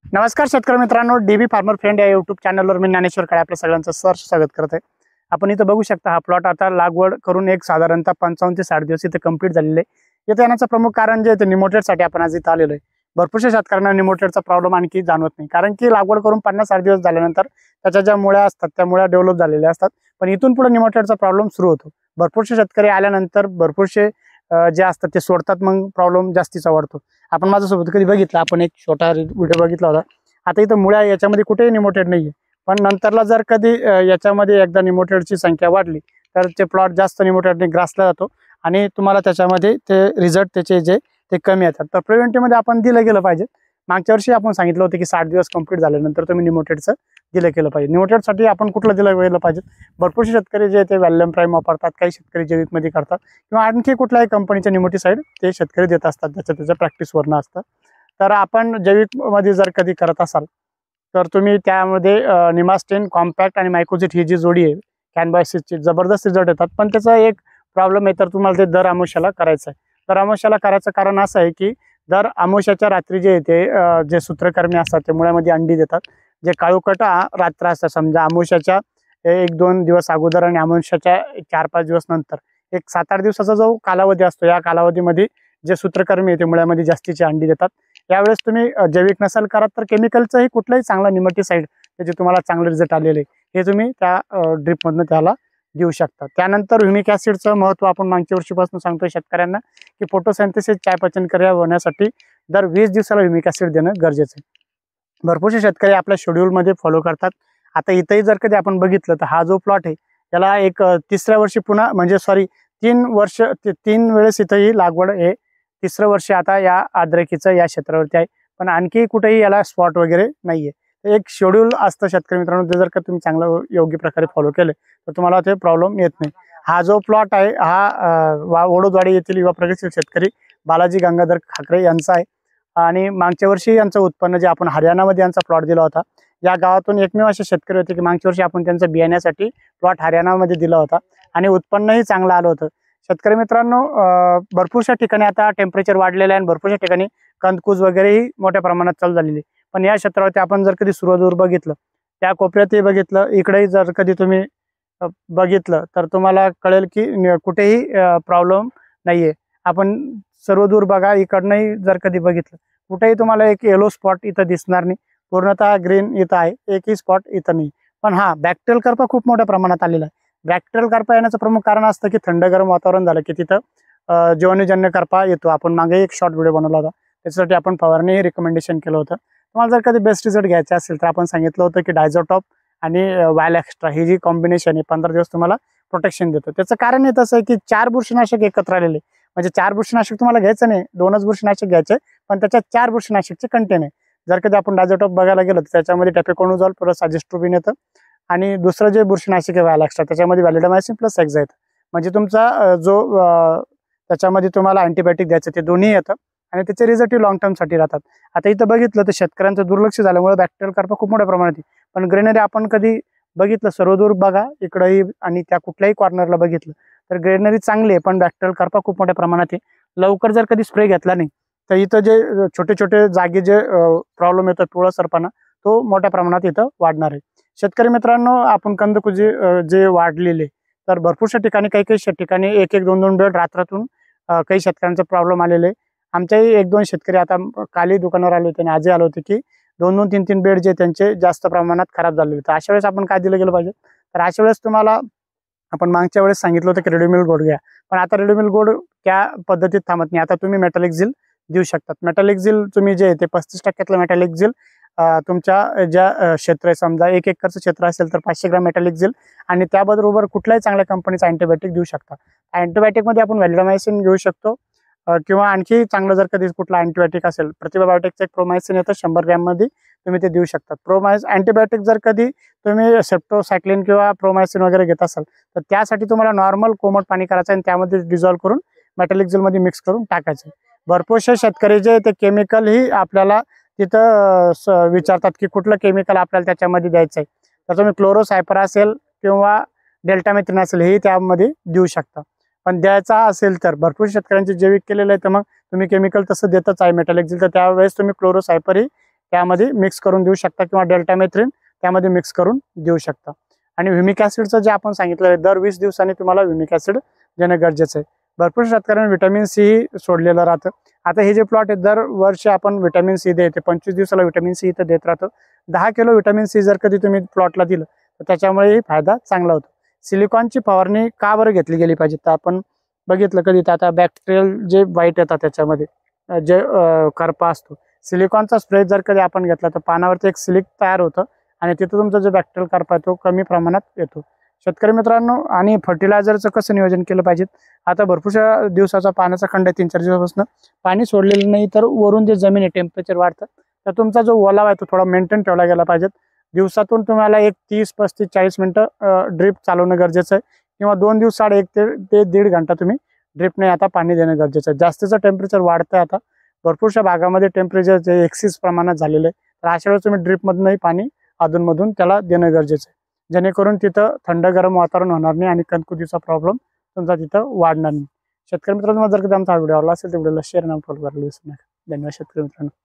नमस्कार शेतकरी मित्रांनो, डीबी फार्मर फ्रेंड या यूट्यूब चॅनलवर मी ज्ञानेश्वर काळे आपल्या सगळ्यांचं सहर्ष स्वागत करत आहे। आपण इथं बघू शकता हा प्लॉट आता लागवड करून एक साधारणतः 55 ते 60 दिवस इथे कंप्लीट झालेले आहे। इथे येण्याचं प्रमुख कारण जे आहे ते निमोटेडसाठी आपण आज इथं आलेलो आहे। भरपूरशा शेतकऱ्यांना निमोटेडचा प्रॉब्लेम आणखी जाणवत नाही, कारण की लागवड करून 50-60 दिवस झाल्यानंतर त्याच्या ज्या मुळ्या असतात त्या मुळ्या डेव्हलप झालेल्या असतात, पण इथून पुढे निमोटेडचा प्रॉब्लेम सुरू होतो। भरपूरशे शेतकरी आल्यानंतर भरपूरशे जे असतात ते सोडतात, मग प्रॉब्लेम जास्तीचा वाढतो। आपण माझ्यासोबत कधी बघितलं, आपण एक छोटा व्हिडिओ बघितला होता। आता इथं मुळ्या याच्यामध्ये कुठेही निमोटेड नाहीये, पण नंतरला जर कधी याच्यामध्ये एकदा निमोटेडची संख्या वाढली तर ते प्लॉट जास्त निमोटेडने ग्रासला जातो आणि तुम्हाला त्याच्यामध्ये ते रिझल्ट त्याचे जे ते कमी येतात। तर प्रिव्हेंटिव्ह मध्ये आपण दिलं गेलं पाहिजे। मागच्या वर्षी आपण सांगितलं होतं की 60 दिवस कंप्लीट झाल्यानंतर तुम्ही निमोटेडचं दिलं केलं पाहिजे। निमोटेडसाठी आपण कुठलं दिलं गेलं पाहिजे? भरपूरसे शेतकरी जे ते व्हॅल्युम प्राईम वापरतात, काही शेतकरी जैविकमध्ये करतात किंवा आणखी कुठल्याही कंपनीच्या निमोटिसाइड ते शेतकरी देत असतात, त्याच्या प्रॅक्टिसवरनं असतं। तर आपण जैविकमध्ये जर कधी करत असाल तर तुम्ही त्यामध्ये निमास्टेन, कॉम्पॅक्ट आणि मायकोझिट ही जी जोडी आहे कॅनबायसिसची जबरदस्त रिझल्ट येतात। पण त्याचा एक प्रॉब्लेम आहे, तर तुम्हाला ते दर अमावस्याला करायचं आहे। दर अमावस्याला करायचं कारण असं आहे की दर अमावस्याच्या रात्री जे येते जे सूत्रकर्मी असतात ते मुळ्यामध्ये अंडी देतात। जे काळोखट रात्र असतात, समजा अमावस्याच्या 1-2 दिवस अगोदर आणि अमावस्याच्या 4-5 दिवस नंतर एक 7-8 दिवसाचा जो कालावधी असतो, या कालावधीमध्ये जे सूत्रकर्मी ते मुळ्यामध्ये जास्तीची अंडी देतात। यावेळेस तुम्ही जैविक नसेल करत तर केमिकलचंही कुठलंही चांगला निमोटिसाइड त्याचे तुम्हाला चांगले रिझल्ट आलेले हे तुम्ही त्या ड्रिपमधनं त्याला देऊ शकता। त्यानंतर ह्युमिक ॲसिडचं महत्त्व आपण मागच्या वर्षीपासून सांगतोय शेतकऱ्यांना की फोटोसिंथेसिस चयापचन क्रिया होण्यासाठी दर 20 दिवसाला ह्युमिक ॲसिड देणं गरजेचं आहे। भरपूरसे शेतकरी आपल्या शेड्यूलमध्ये फॉलो करतात। आता इथंही जर कधी आपण बघितलं तर हा जो प्लॉट आहे त्याला एक तिसऱ्या वर्षी पुन्हा म्हणजे 3 वेळेस इथंही लागवड आहे। तिसरं वर्ष आता या अद्रकीचं या क्षेत्रावरती आहे, पण आणखी कुठेही याला स्पॉट वगैरे नाहीये। एक शेड्यूल असतं शेतकरी मित्रांनो, ते जर का तुम्ही चांगलं योग्य प्रकारे फॉलो केले तर तुम्हाला ते प्रॉब्लेम येत नाही। हा जो प्लॉट आहे हा ओढोदवाडी येथील युवा प्रगतशील शेतकरी बालाजी गंगाधर ठाकरे यांचा आहे आणि मागच्या वर्षी यांचं उत्पन्न जे आपण हरियाणामध्ये यांचा प्लॉट दिला होता, या गावातून एकमेव असे शेतकरी होते की मागच्या वर्षी आपण त्यांचं बियाण्यासाठी प्लॉट हरियाणामध्ये दिला होता आणि उत्पन्नही चांगलं आलं होतं। शेतकरी मित्रांनो, भरपूरशा ठिकाणी आता टेम्परेचर वाढलेलं आहे आणि भरपूरशा ठिकाणी कंदकूज वगैरेही मोठ्या प्रमाणात चालू झालेली, पण या क्षेत्रावरती आपण जर कधी सुरदूर बघितलं, त्या कोपऱ्यातही बघितलं, इकडेही जर कधी तुम्ही बघितलं तर तुम्हाला कळेल की कुठेही प्रॉब्लेम नाहीये। आपण सर्व दूर बघा, इकडनंही जर कधी बघितलं कुठेही तुम्हाला एक येलो स्पॉट इथं दिसणार नाही, पूर्णतः ग्रीन इथं आहे, एकही स्पॉट इथं नाही। पण हा बॅक्टेरियल करपा खूप मोठ्या प्रमाणात आलेला आहे। बॅक्टेरियल करपा येण्याचं प्रमुख कारण असतं की थंड गरम वातावरण झालं की तिथं जीवाणूजन्य करपा येतो। आपण मागे एक शॉर्ट व्हिडिओ बनवला होता, त्याच्यासाठी आपण फवारणी रिकमेंडेशन केलं होतं। तुम्हाला जर कधी बेस्ट रिझल्ट घ्यायचे असेल तर आपण सांगितलं होतं की डायझोटॉप आणि वायल एक्स्ट्रा ही जी कॉम्बिनेशन आहे 15 दिवस तुम्हाला प्रोटेक्शन देतं। त्याचं कारण हे तसं आहे की 4 बुरशीनाशक एकत्र आलेले, म्हणजे 4 बुरशीनाशक तुम्हाला घ्यायचं नाही, 2च बुरशीनाशक घ्यायचे, पण त्याच्यात 4 बुरशीनाशकचे कंटेन आहे। जर कधी आपण डायझोटॉप बघायला गेलो तर त्याच्यामध्ये टॅपेकोनोझॉल प्लस अजिस्ट्रोबिन येतं आणि दुसरं जे बुरशीनाशक आहे वायल एक्स्ट्रा त्याच्यामध्ये व्हॅलिडामायसिन प्लस हेक्सा येतं। म्हणजे तुमचा जो त्याच्यामध्ये तुम्हाला अँटीबायोटिक द्यायचं ते दोन्ही येतं आणि त्याचे रिझल्ट लॉंग टर्मसाठी राहतात। आता इथं बघितलं तर शेतकऱ्यांचं दुर्लक्ष झाल्यामुळे बॅक्टेरियल करपा खूप मोठ्या प्रमाणात आहे, पण ग्रेनरी आपण कधी बघितलं सर्वदूर बघा, इकडंही आणि त्या कुठल्याही कॉर्नरला बघितलं तर ग्रेनरी चांगली आहे, पण बॅक्टेरियल करपा खूप मोठ्या प्रमाणात आहे। लवकर जर कधी स्प्रे घेतला नाही तर इथं जे छोटे छोटे जागी जे प्रॉब्लेम येतो पिवळसरपणा तो मोठ्या प्रमाणात इथं वाढणार आहे। शेतकरी मित्रांनो, आपण कंदकुजी जे वाढलेले तर भरपूरशा ठिकाणी काही ठिकाणी 1-2 बेड रात्रातून काही शेतकऱ्यांचा प्रॉब्लेम आलेले। आमच्याही 1-2 शेतकरी आता कालही दुकानावर आले होते आणि आजही आले होते की 2-2, 3-3 बेड जे त्यांचे जास्त प्रमाणात खराब झालेले होते। अशा वेळेस आपण काय दिलं गेलं पाहिजे? तर अशा वेळेस तुम्हाला आपण मागच्या वेळेस सांगितलं होतं की रेडिओमिल गोड घ्या, पण आता रेडिओमिल गोड त्या पद्धतीत थांबत नाही। आता तुम्ही मेटॅलिक झिल देऊ शकतात। मेटॅलिक झिल तुम्ही जे ते 35% मेटॅलिक झिल तुमच्या ज्या क्षेत्र आहे, समजा 1 एकरचं क्षेत्र असेल तर 500 ग्रॅम मेटॅलिक झिल आणि त्याबरोबर कुठल्याही चांगल्या कंपनीचा अँटीबायोटिक देऊ शकता। अँटीबायोटिकमध्ये आपण व्हॅलिडामायसिन घेऊ शकतो किंवा आणखी चांगलं जर कधी कुठला अँटीबायोटिक असेल, प्रतिभा बायोटेकचं एक प्रोमायसिन येतं 100 ग्रॅममध्ये, तुम्ही ते देऊ शकता। अँटीबायोटिक जर कधी तुम्ही सेप्टोसायक्लिन किंवा प्रोमायसिन वगैरे घेत असाल तर त्यासाठी तुम्हाला नॉर्मल कोमट पाणी करायचं आणि त्यामध्ये डिझॉल्व्ह करून मेटॅलिक झिलमध्ये मिक्स करून टाकायचं। भरपूरसे शेतकरी जे ते केमिकल ही आपल्याला तिथं विचारतात की कुठलं केमिकल आपल्याला त्याच्यामध्ये द्यायचं आहे, तर तुम्ही क्लोरोसायपर असेल किंवा डेल्टामेथ्रिन असेल हे त्यामध्ये देऊ शकता। पण द्यायचा असेल तर भरपूर शेतकऱ्यांचे जैविक केलेलं आहे, तर मग तुम्ही केमिकल तसं देतच आहे मेटॅलिक झिल, तर त्यावेळेस तुम्ही क्लोरोसायपर ही त्यामध्ये मिक्स करून देऊ शकता किंवा डेल्टामेथ्रिन त्यामध्ये मिक्स करून देऊ शकता। आणि ह्युमिक ॲसिडचं जे आपण सांगितलं आहे दर 20 दिवसांनी तुम्हाला ह्युमिक ॲसिड देणं गरजेचं आहे। भरपूर शेतकऱ्यांना व्हिटॅमिन सी सोडलेलं राहतं। आता हे जे प्लॉट आहे दर वर्षी आपण व्हिटॅमिन सी देते, 25 दिवसाला व्हिटॅमिन सी इथं देत राहतो। 10 किलो व्हिटॅमिन सी जर कधी तुम्ही प्लॉटला दिलं तर त्याच्यामुळेही फायदा चांगला होतो। सिलिकॉनची फवारणी का बरं घेतली गेली पाहिजे तर आपण बघितलं कधी तर आता बॅक्टेरियल जे वाईट येतात त्याच्यामध्ये जे करपा असतो, सिलिकॉनचा स्प्रे जर कधी आपण घेतला तर पानावरती एक सिलिक तयार होतं आणि तिथं तुमचा जो बॅक्टेरियल करपा आहे तो कमी प्रमाणात येतो। शेतकरी मित्रांनो, आणि फर्टिलायझरचं कसं नियोजन केलं पाहिजे, आता भरपूरशा दिवसाचा पाण्याचा खंड आहे, 3-4 दिवसापासून पाणी सोडलेलं नाही तर वरून जे जमीन आहे टेम्परेचर वाढतं तर तुमचा जो ओलावा आहे तो थोडा मेंटेन ठेवला गेला पाहिजे। दिवसातून तुम्हाला एक 30-35-40 मिनिटं ड्रिप चालवणं गरजेचं आहे किंवा 2 दिवस 1.5 ते 1.5 घंटा तुम्ही ड्रिपने आता पाणी देणं गरजेचं आहे। जास्तीचं टेम्परेचर वाढतं आता भरपूरशा भागामध्ये टेम्परेचर जे एक्सिस प्रमाणात झालेलं आहे, तर अशा वेळेस तुम्ही ड्रिपमधूनही पाणी अधूनमधून त्याला देणं गरजेचं आहे, जेणेकरून तिथं थंड गरम वातावरण होणार नाही आणि कणकुतीचा प्रॉब्लेम तुमचा तिथं वाढणार नाही। शेतकरी मित्रांनो, जर कधी आमचा व्हिडिओ आवडला असेल तर व्हिडिओला शेअर आणि फॉलो करायला विसरू नका। धन्यवाद शेतकरी मित्रांनो।